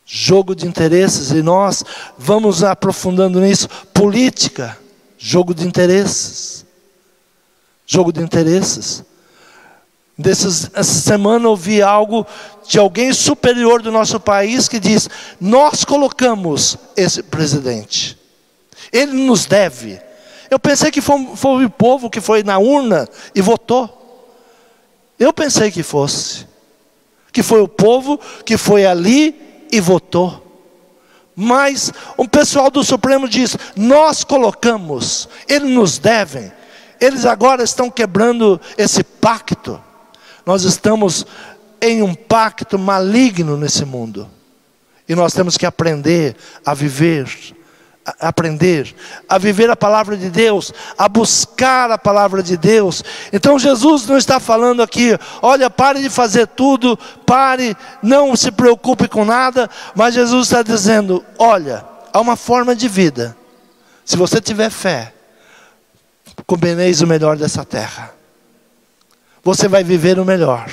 Jogo de interesses, e nós vamos aprofundando nisso. Política, jogo de interesses. Jogo de interesses. Essa semana eu ouvi algo de alguém superior do nosso país que diz, nós colocamos esse presidente, ele nos deve. Eu pensei que foi o povo que foi na urna e votou. Eu pensei que fosse, que foi o povo que foi ali e votou. Mas o pessoal do Supremo diz, nós colocamos, eles nos devem. Eles agora estão quebrando esse pacto. Nós estamos em um pacto maligno nesse mundo. E nós temos que aprender a viver. Aprender a viver a palavra de Deus. A buscar a palavra de Deus. Então Jesus não está falando aqui, olha, pare de fazer tudo. Pare, não se preocupe com nada. Mas Jesus está dizendo, olha, há uma forma de vida. Se você tiver fé, comereis o melhor dessa terra. Você vai viver o melhor,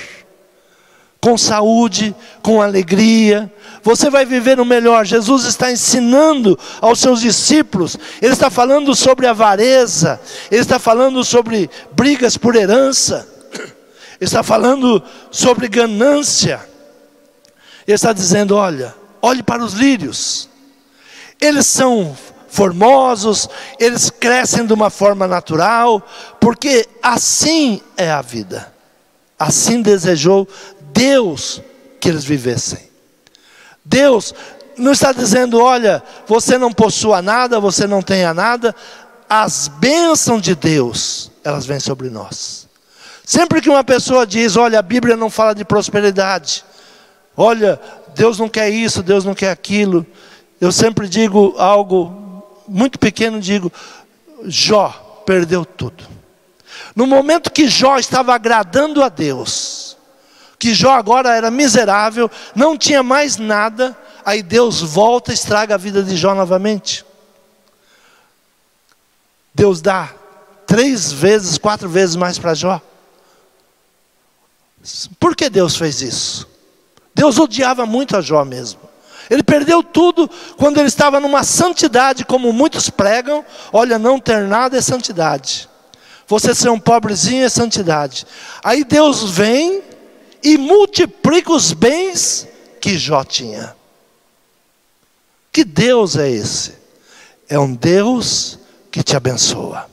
com saúde, com alegria, você vai viver o melhor. Jesus está ensinando aos seus discípulos, Ele está falando sobre avareza, Ele está falando sobre brigas por herança, Ele está falando sobre ganância, Ele está dizendo, olha, olhe para os lírios, eles são formosos, eles crescem de uma forma natural, porque assim é a vida. Assim desejou Deus que eles vivessem. Deus não está dizendo, olha, você não possua nada, você não tenha nada. As bênçãos de Deus, elas vêm sobre nós. Sempre que uma pessoa diz, olha, a Bíblia não fala de prosperidade. Olha, Deus não quer isso, Deus não quer aquilo. Eu sempre digo algo muito pequeno, digo, Jó perdeu tudo. No momento que Jó estava agradando a Deus, que Jó agora era miserável, não tinha mais nada, aí Deus volta e estraga a vida de Jó novamente. Deus dá 3 vezes, 4 vezes mais para Jó. Por que Deus fez isso? Deus odiava muito a Jó mesmo. Ele perdeu tudo quando ele estava numa santidade, como muitos pregam. Olha, não ter nada é santidade. Você ser um pobrezinho é santidade. Aí Deus vem e multiplica os bens que Jó tinha. Que Deus é esse? É um Deus que te abençoa.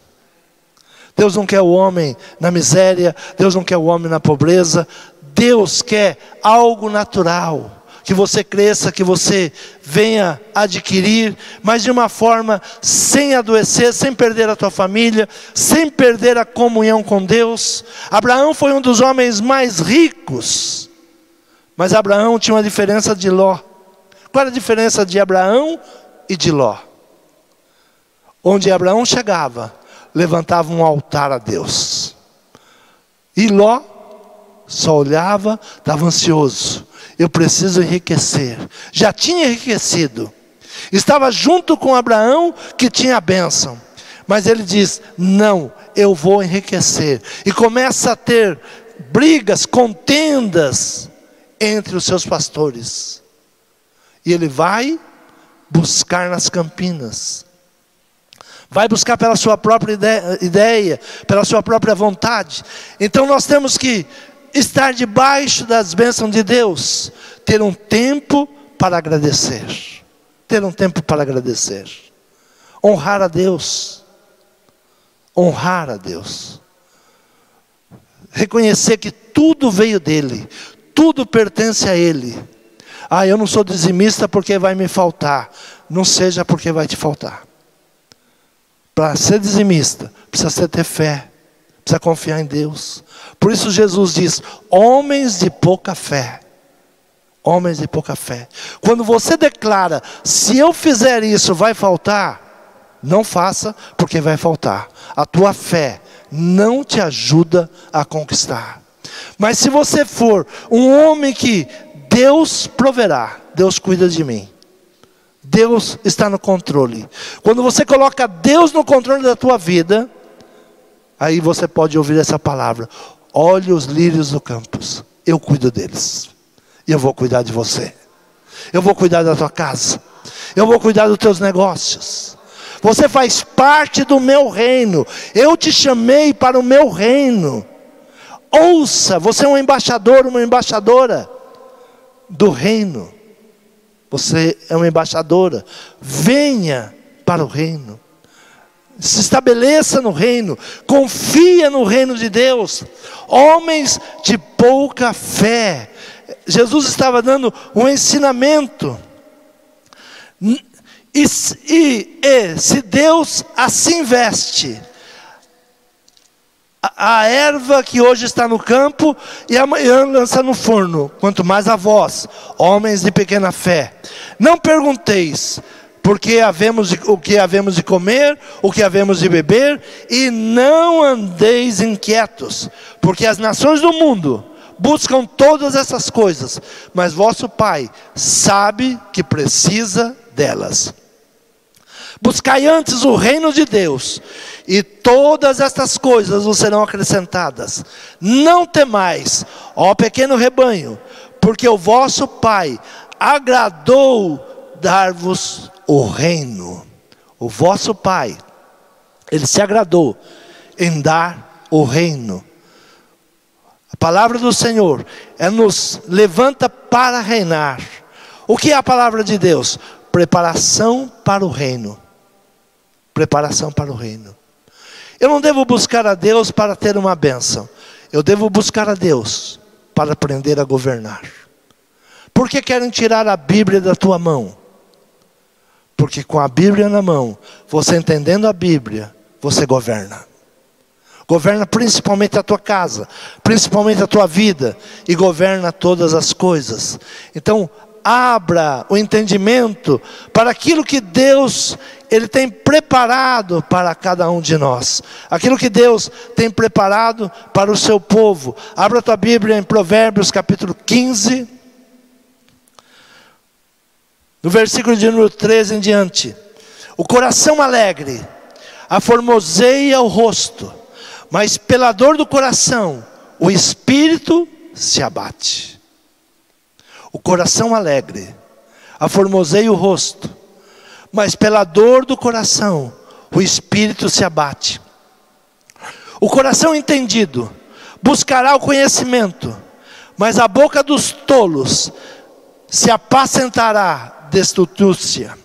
Deus não quer o homem na miséria, Deus não quer o homem na pobreza. Deus quer algo natural, que você cresça, que você venha adquirir, mas de uma forma sem adoecer, sem perder a tua família, sem perder a comunhão com Deus. Abraão foi um dos homens mais ricos, mas Abraão tinha uma diferença de Ló. Qual era a diferença de Abraão e de Ló? Onde Abraão chegava, levantava um altar a Deus. E Ló só olhava, estava ansioso. Eu preciso enriquecer. Já tinha enriquecido. Estava junto com Abraão, que tinha a bênção. Mas ele diz, não, eu vou enriquecer. E começa a ter brigas, contendas entre os seus pastores. E ele vai buscar nas campinas. Vai buscar pela sua própria ideia, pela sua própria vontade. Então nós temos que estar debaixo das bênçãos de Deus. Ter um tempo para agradecer. Ter um tempo para agradecer. Honrar a Deus. Honrar a Deus. Reconhecer que tudo veio dEle. Tudo pertence a Ele. Ah, eu não sou dizimista porque vai me faltar. Não seja porque vai te faltar. Para ser dizimista, precisa ter fé. Precisa confiar em Deus. Por isso Jesus diz, homens de pouca fé. Homens de pouca fé. Quando você declara, se eu fizer isso vai faltar, não faça, porque vai faltar. A tua fé não te ajuda a conquistar. Mas se você for um homem que Deus proverá, Deus cuida de mim. Deus está no controle. Quando você coloca Deus no controle da tua vida, aí você pode ouvir essa palavra. Olhe os lírios do campo, eu cuido deles. E eu vou cuidar de você. Eu vou cuidar da tua casa. Eu vou cuidar dos teus negócios. Você faz parte do meu reino. Eu te chamei para o meu reino. Ouça, você é um embaixador, uma embaixadora do reino. Você é uma embaixadora. Venha para o reino. Se estabeleça no reino. Confia no reino de Deus. Homens de pouca fé. Jesus estava dando um ensinamento. E se Deus assim veste a erva que hoje está no campo e amanhã lança no forno, quanto mais a vós, homens de pequena fé. Não pergunteis o que havemos de comer, o que havemos de beber, e não andeis inquietos, porque as nações do mundo buscam todas essas coisas, mas vosso Pai sabe que precisa delas. Buscai antes o reino de Deus, e todas estas coisas vos serão acrescentadas. Não temais, ó pequeno rebanho, porque o vosso Pai agradou dar-vos o reino. O vosso Pai, Ele se agradou em dar o reino. A palavra do Senhor nos levanta para reinar. O que é a palavra de Deus? Preparação para o reino. Preparação para o reino. Eu não devo buscar a Deus para ter uma bênção. Eu devo buscar a Deus para aprender a governar. Por que querem tirar a Bíblia da tua mão? Porque com a Bíblia na mão, você entendendo a Bíblia, você governa. Governa principalmente a tua casa, principalmente a tua vida, e governa todas as coisas. Então, abra o entendimento para aquilo que Deus Ele tem preparado para cada um de nós. Aquilo que Deus tem preparado para o seu povo. Abra a tua Bíblia em Provérbios capítulo 15. No versículo de número 13 em diante. O coração alegre aformoseia o rosto, mas pela dor do coração o espírito se abate. O coração alegre aformoseia o rosto, mas pela dor do coração, o espírito se abate. O coração entendido buscará o conhecimento, mas a boca dos tolos se apacentará de astúcia.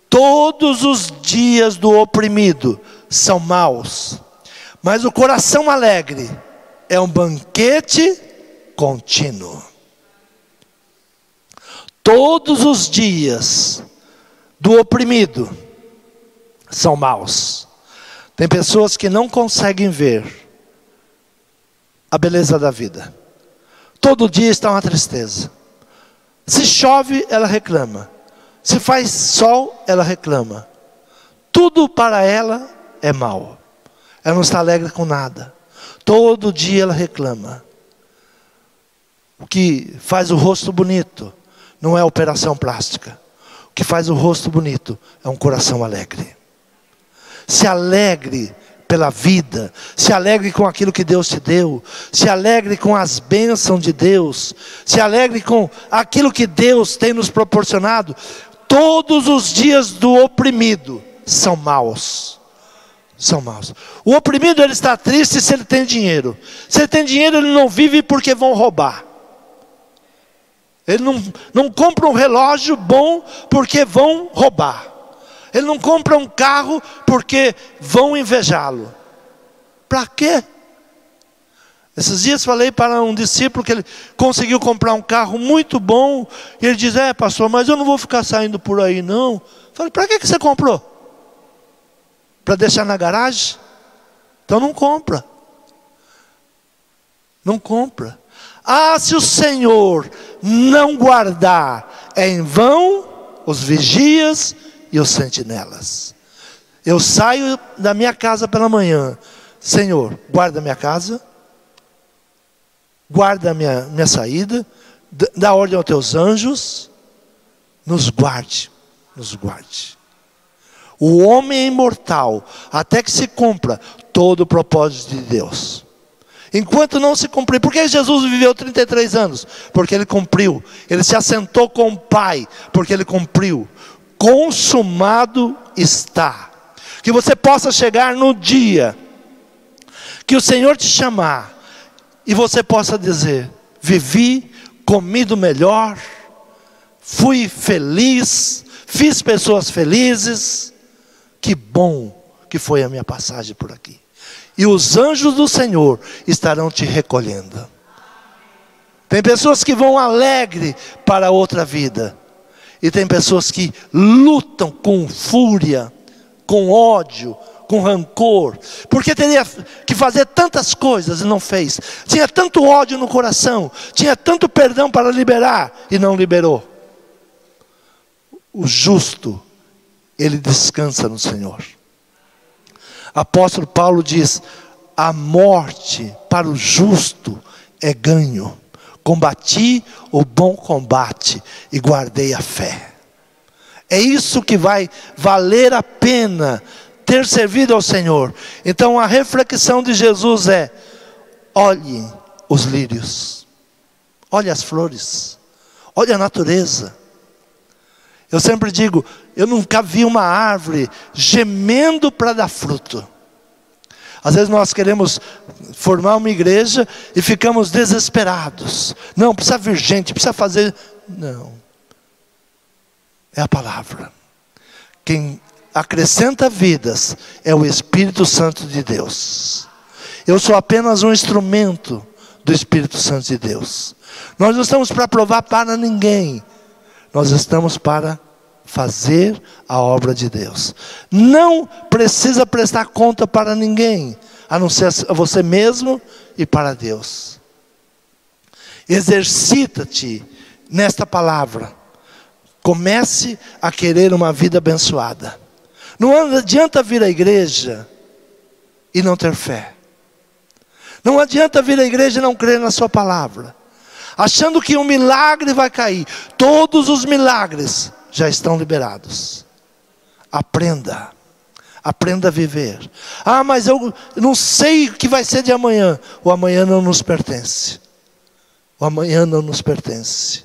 Todos os dias do oprimido são maus, mas o coração alegre é um banquete contínuo. Todos os dias do oprimido são maus. Tem pessoas que não conseguem ver a beleza da vida. Todo dia está uma tristeza. Se chove, ela reclama. Se faz sol, ela reclama. Tudo para ela é mal. Ela não está alegre com nada. Todo dia ela reclama. O que faz o rosto bonito não é operação plástica. O que faz o rosto bonito é um coração alegre. Se alegre pela vida, se alegre com aquilo que Deus te deu, se alegre com as bênçãos de Deus, se alegre com aquilo que Deus tem nos proporcionado. Todos os dias do oprimido são maus. São maus. O oprimido, ele está triste se ele tem dinheiro. Se ele tem dinheiro, ele não vive porque vão roubar. Ele não compra um relógio bom porque vão roubar. Ele não compra um carro porque vão invejá-lo. Para quê? Esses dias falei para um discípulo que ele conseguiu comprar um carro muito bom. E ele diz, pastor, mas eu não vou ficar saindo por aí não. Falei, para que você comprou? Para deixar na garagem? Então não compra. Não compra. Se o Senhor não guardar, é em vão os vigias e os sentinelas. Eu saio da minha casa pela manhã. Senhor, guarda a minha casa, guarda a minha saída, dá ordem aos teus anjos, nos guarde, nos guarde. O homem é imortal, até que se cumpra todo o propósito de Deus. Enquanto não se cumprir, por que Jesus viveu 33 anos? Porque ele cumpriu. Ele se assentou com o Pai, porque ele cumpriu. Consumado está. Que você possa chegar no dia que o Senhor te chamar e você possa dizer, vivi, comi do melhor, fui feliz, fiz pessoas felizes. Que bom que foi a minha passagem por aqui. E os anjos do Senhor estarão te recolhendo. Tem pessoas que vão alegre para outra vida. E tem pessoas que lutam com fúria, com ódio, com rancor. Porque teria que fazer tantas coisas e não fez. Tinha tanto ódio no coração. Tinha tanto perdão para liberar e não liberou. O justo, ele descansa no Senhor. Apóstolo Paulo diz, a morte para o justo é ganho. Combati o bom combate e guardei a fé. É isso que vai valer a pena ter servido ao Senhor. Então a reflexão de Jesus é, olhe os lírios, olhe as flores, olhe a natureza. Eu sempre digo, eu nunca vi uma árvore gemendo para dar fruto. Às vezes nós queremos formar uma igreja e ficamos desesperados. Não, precisa vir gente, precisa fazer. Não. É a palavra. Quem acrescenta vidas é o Espírito Santo de Deus. Eu sou apenas um instrumento do Espírito Santo de Deus. Nós não estamos para provar para ninguém. Nós estamos para fazer a obra de Deus. Não precisa prestar conta para ninguém, a não ser a você mesmo e para Deus. Exercita-te nesta palavra. Comece a querer uma vida abençoada. Não adianta vir à igreja e não ter fé. Não adianta vir à igreja e não crer na sua palavra, achando que um milagre vai cair. Todos os milagres já estão liberados. Aprenda a viver. Mas eu não sei o que vai ser de amanhã. O amanhã não nos pertence. O amanhã não nos pertence.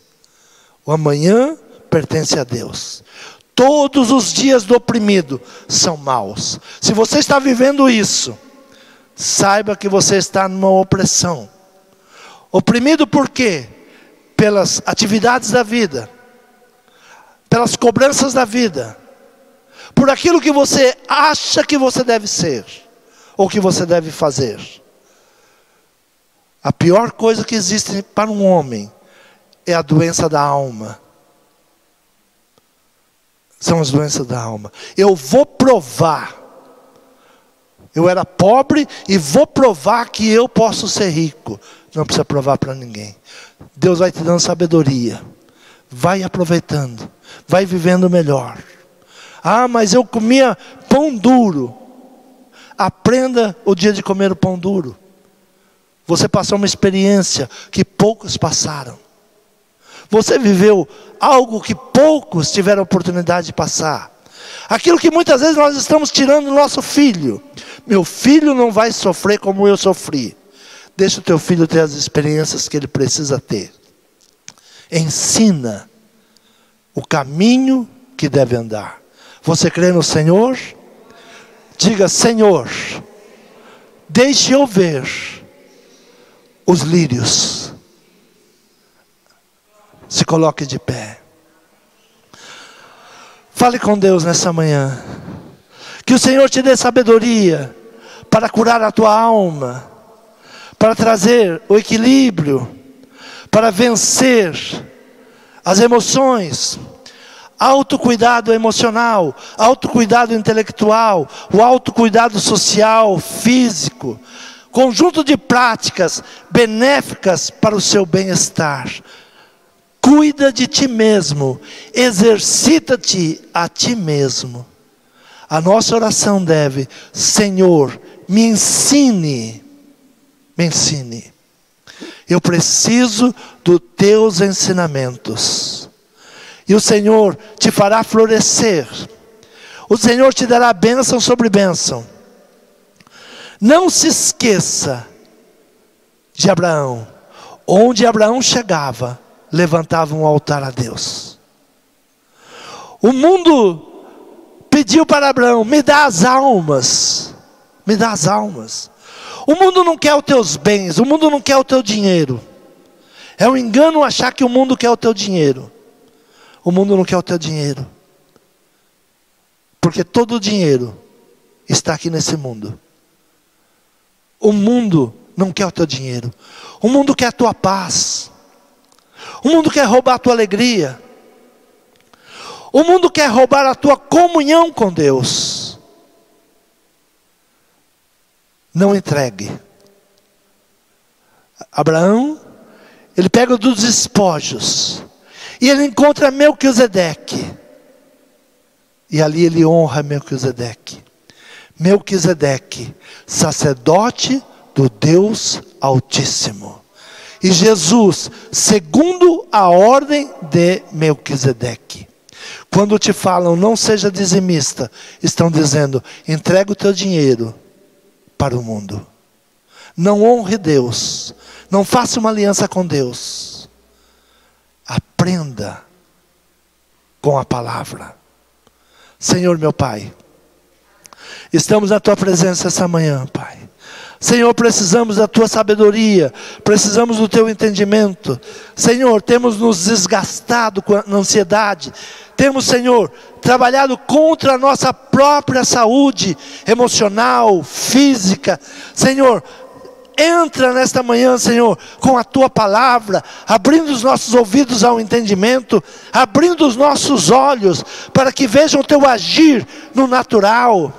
O amanhã pertence a Deus. Todos os dias do oprimido são maus. Se você está vivendo isso, saiba que você está numa opressão. Oprimido por quê? Pelas atividades da vida, pelas cobranças da vida, por aquilo que você acha que você deve ser, ou que você deve fazer. A pior coisa que existe para um homem é a doença da alma. São as doenças da alma. Eu vou provar. Eu era pobre e vou provar que eu posso ser rico. Não precisa provar para ninguém. Deus vai te dando sabedoria. Vai aproveitando. Vai vivendo melhor. Ah, mas eu comia pão duro. Aprenda o dia de comer o pão duro. Você passou uma experiência que poucos passaram. Você viveu algo que poucos tiveram a oportunidade de passar. Aquilo que muitas vezes nós estamos tirando do nosso filho. Meu filho não vai sofrer como eu sofri. Deixa o teu filho ter as experiências que ele precisa ter. Ensina o caminho que deve andar. Você crê no Senhor? Diga: Senhor, deixe eu ver os lírios. Se coloque de pé. Fale com Deus nessa manhã. Que o Senhor te dê sabedoria para curar a tua alma, para trazer o equilíbrio, para vencer as emoções, autocuidado emocional, autocuidado intelectual, o autocuidado social, físico, conjunto de práticas benéficas para o seu bem-estar. Cuida de ti mesmo, exercita-te a ti mesmo. A nossa oração deve: Senhor, me ensine. Eu preciso dos teus ensinamentos. E o Senhor te fará florescer. O Senhor te dará bênção sobre bênção. Não se esqueça de Abraão. Onde Abraão chegava, levantava um altar a Deus. O mundo pediu para Abraão: me dá as almas. Me dá as almas. O mundo não quer os teus bens, o mundo não quer o teu dinheiro. É um engano achar que o mundo quer o teu dinheiro. O mundo não quer o teu dinheiro. Porque todo o dinheiro está aqui nesse mundo. O mundo não quer o teu dinheiro. O mundo quer a tua paz. O mundo quer roubar a tua alegria. O mundo quer roubar a tua comunhão com Deus. Não entregue. Abraão, ele pega dos despojos e ele encontra Melquisedeque. E ali ele honra Melquisedeque. Melquisedeque, sacerdote do Deus Altíssimo. E Jesus, segundo a ordem de Melquisedeque. Quando te falam: não seja dizimista, estão dizendo: entrega o teu dinheiro para o mundo. Não honre Deus. Não faça uma aliança com Deus. Aprenda com a palavra. Senhor meu Pai, estamos na tua presença essa manhã, Pai. Senhor, precisamos da tua sabedoria, precisamos do teu entendimento. Senhor, temos nos desgastado com a ansiedade. Temos, Senhor, trabalhado contra a nossa própria saúde emocional, física. Senhor, entra nesta manhã, Senhor, com a tua palavra, abrindo os nossos ouvidos ao entendimento, abrindo os nossos olhos para que vejam o teu agir no natural,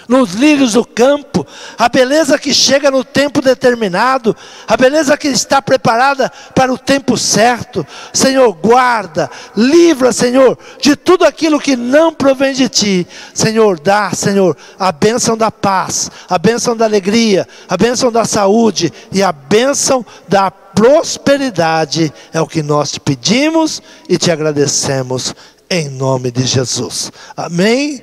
nos lírios do campo, a beleza que chega no tempo determinado, a beleza que está preparada para o tempo certo. Senhor, guarda, livra, Senhor, de tudo aquilo que não provém de ti. Senhor, dá, Senhor, a bênção da paz, a bênção da alegria, a bênção da saúde e a bênção da prosperidade. É o que nós te pedimos e te agradecemos em nome de Jesus. Amém.